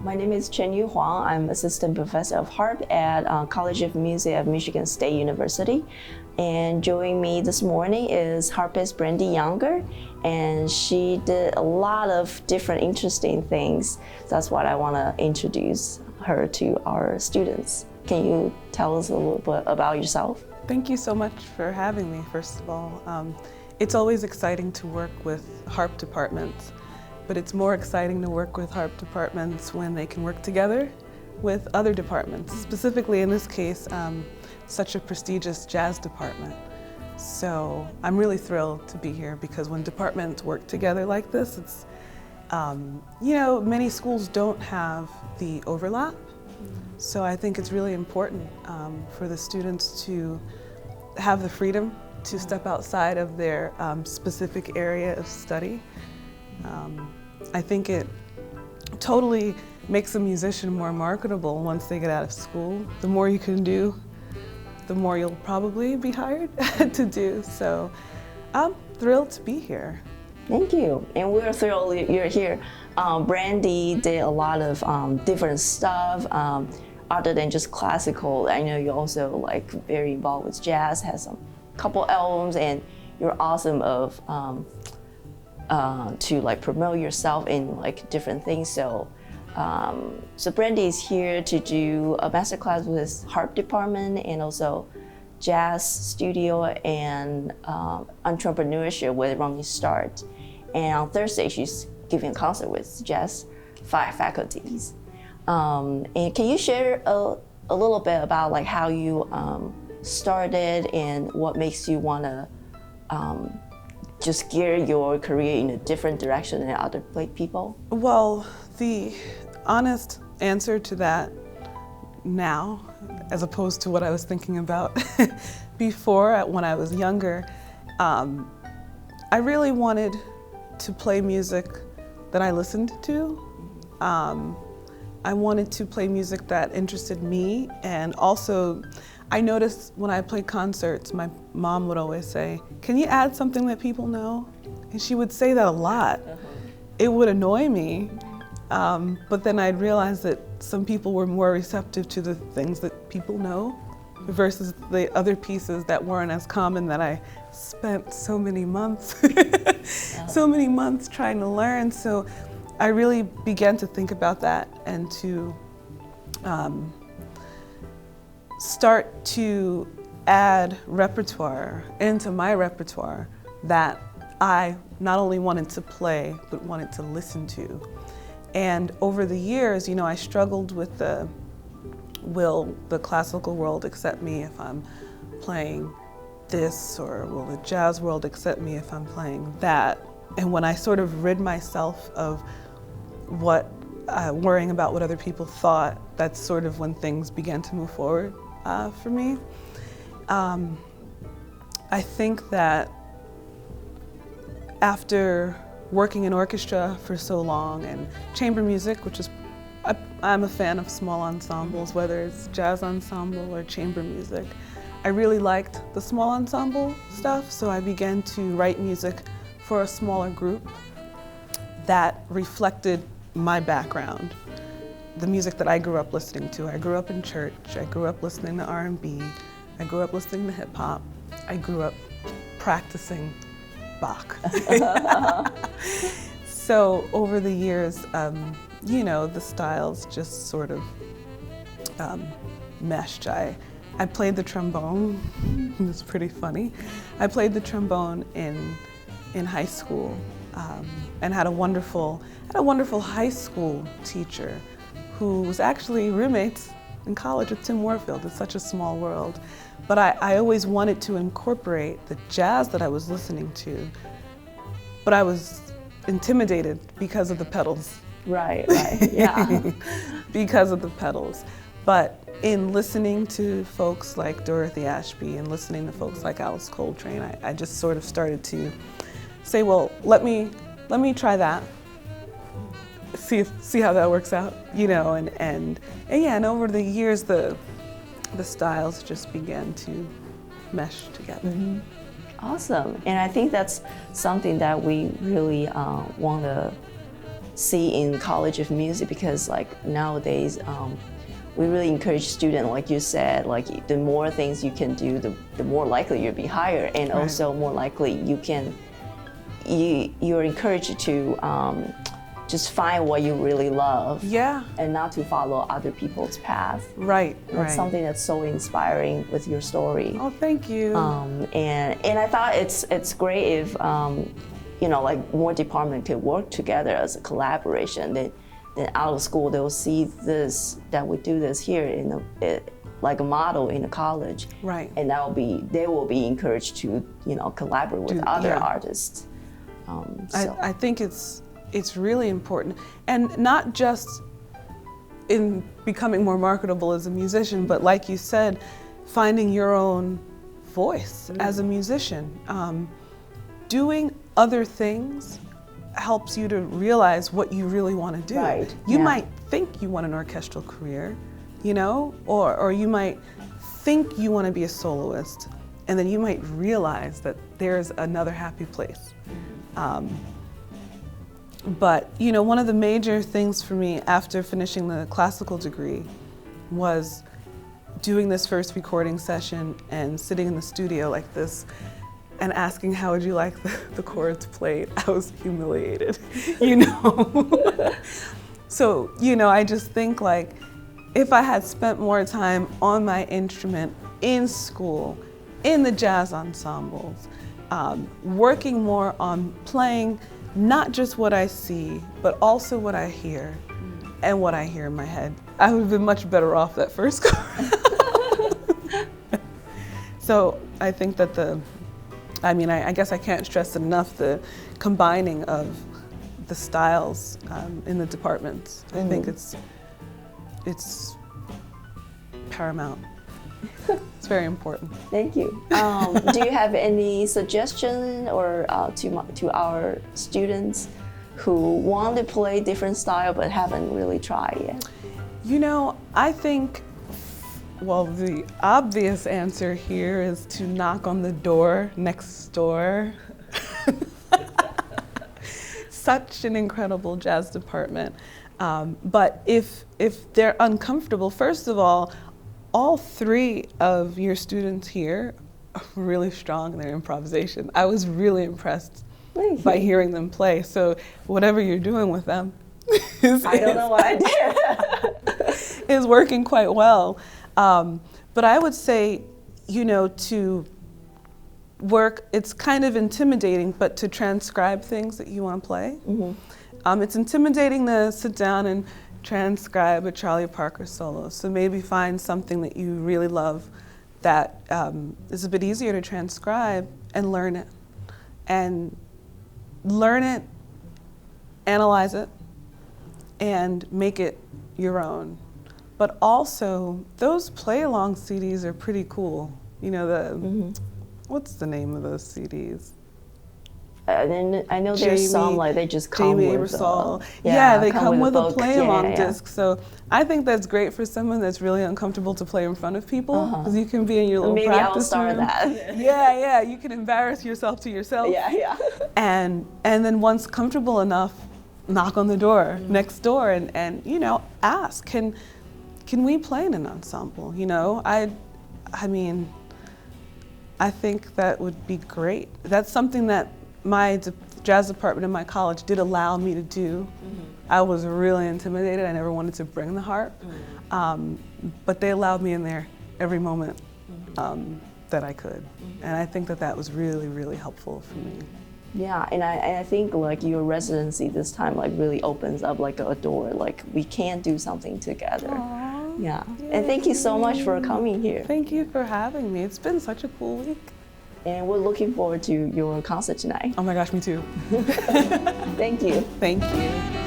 My name is Chen-Yu Huang. I'm assistant professor of harp at College of Music at Michigan State University. And joining me this morning is harpist Brandee Younger, and she did a lot of different interesting things. That's what I want to introduce her to our students. Can you tell us a little bit about yourself? Thank you so much for having me, first of all. It's always exciting to work with harp departments, but it's more exciting to work with harp departments when they can work together with other departments, specifically in this case, such a prestigious jazz department. So I'm really thrilled to be here because when departments work together like this, it's, many schools don't have the overlap. So I think it's really important for the students to have the freedom to step outside of their specific area of study. I think it totally makes a musician more marketable once they get out of school. The more you can do, the more you'll probably be hired to do. So I'm thrilled to be here. Thank you, and we're thrilled you're here. Brandee did a lot of different stuff other than just classical. I know you're also very involved with jazz, has a couple albums, and you're awesome to promote yourself in different things. So Brandee is here to do a masterclass with harp department and also jazz studio and entrepreneurship with Running Start. And on Thursday, she's giving a concert with jazz faculties. And can you share a little bit about how you started and what makes you want to just gear your career in a different direction than other people? Well, the honest answer to that now, as opposed to what I was thinking about before when I was younger, I really wanted to play music that I listened to. I wanted to play music that interested me, and also I noticed when I played concerts, my mom would always say, "Can you add something that people know?" And she would say that a lot. It would annoy me, but then I'd realize that some people were more receptive to the things that people know versus the other pieces that weren't as common that I spent so many months, so many months trying to learn. So I really began to think about that and to start to add repertoire into my repertoire that I not only wanted to play, but wanted to listen to. And over the years, I struggled with will the classical world accept me if I'm playing this, or will the jazz world accept me if I'm playing that? And when I sort of rid myself of worrying about what other people thought, that's sort of when things began to move forward for me. I think that after working in orchestra for so long and chamber music, which is, I'm a fan of small ensembles, whether it's jazz ensemble or chamber music. I really liked the small ensemble stuff, so I began to write music for a smaller group that reflected my background, the music that I grew up listening to. I grew up in church, I grew up listening to R&B, I grew up listening to hip hop, I grew up practicing Bach. So over the years, the styles just sort of meshed. I played the trombone. It was pretty funny. I played the trombone in high school and had a wonderful high school teacher who was actually roommates in college with Tim Warfield. It's such a small world. But I always wanted to incorporate the jazz that I was listening to, but I was intimidated because of the pedals. Right, yeah. Because of the pedals. But in listening to folks like Dorothy Ashby and listening to folks like Alice Coltrane, I just sort of started to say, well, let me try that. See how that works out, and over the years the styles just began to mesh together. Mm-hmm. Awesome, and I think that's something that we really want to see in College of Music, because like nowadays we really encourage students, like you said, like the more things you can do, the more likely you'll be hired, and Right. also more likely you're encouraged to just find what you really love, Yeah. and not to follow other people's path. Right. That's Right. something that's so inspiring with your story. Oh, thank you. And I thought it's great if you know, like more departments could work together as a collaboration. Then out of school they'll see this, that we do this here in like a model in a college, Right. and they will be encouraged to, you know, collaborate with other yeah. artists. So. I think it's really important, and not just in becoming more marketable as a musician, but like you said, finding your own voice as a musician. Doing other things helps you to realize what you really want to do. Right, You yeah. might think you want an orchestral career, you know, or you might think you want to be a soloist, and then you might realize that there's another happy place. But you know, one of the major things for me after finishing the classical degree was doing this first recording session and sitting in the studio like this and asking, how would you like the chords played? I was humiliated, you know? So, you know, I just think like, if I had spent more time on my instrument in school, in the jazz ensembles, working more on playing not just what I see, but also what I hear and what I hear in my head, I would have been much better off that first chorus. So I think that I guess I can't stress enough the combining of the styles in the departments. I think it's paramount. It's very important. Thank you. Do you have any suggestion or to our students who want to play different style but haven't really tried yet? You know, I think, well, the obvious answer here is to knock on the door next door. Such an incredible jazz department. But if they're uncomfortable, first of all three of your students here are really strong in their improvisation. I was really impressed by hearing them play. So whatever you're doing with them I don't know what I did. is working quite well. But I would say, you know, to work, it's kind of intimidating, but to transcribe things that you want to play. It's intimidating to sit down and transcribe a Charlie Parker solo. So maybe find something that you really love that is a bit easier to transcribe and learn it. And learn it, analyze it, and make it your own. But also, those play-along CDs are pretty cool. You know, what's the name of those CDs? And I know there's some like they just come Jamie with Aebersold. Yeah, they come with a book. play-along Yeah. disc. So I think that's great for someone that's really uncomfortable to play in front of people, because you can be in your little Maybe I'll practice start room. that. Yeah, you can embarrass yourself to yourself. Yeah. And then once comfortable enough, knock on the door next door and you know, ask, can we play in an ensemble? You know, I mean, I think that would be great. That's something that my jazz department in my college did allow me to do. I was really intimidated. I never wanted to bring the harp, but they allowed me in there every moment that I could. And I think that was really, really helpful for me. Yeah, and I think like your residency this time like really opens up like a door, like we can do something together. Aww. Yeah, and thank you so much for coming here. Thank you for having me. It's been such a cool week. And we're looking forward to your concert tonight. Oh my gosh, me too. Thank you. Thank you.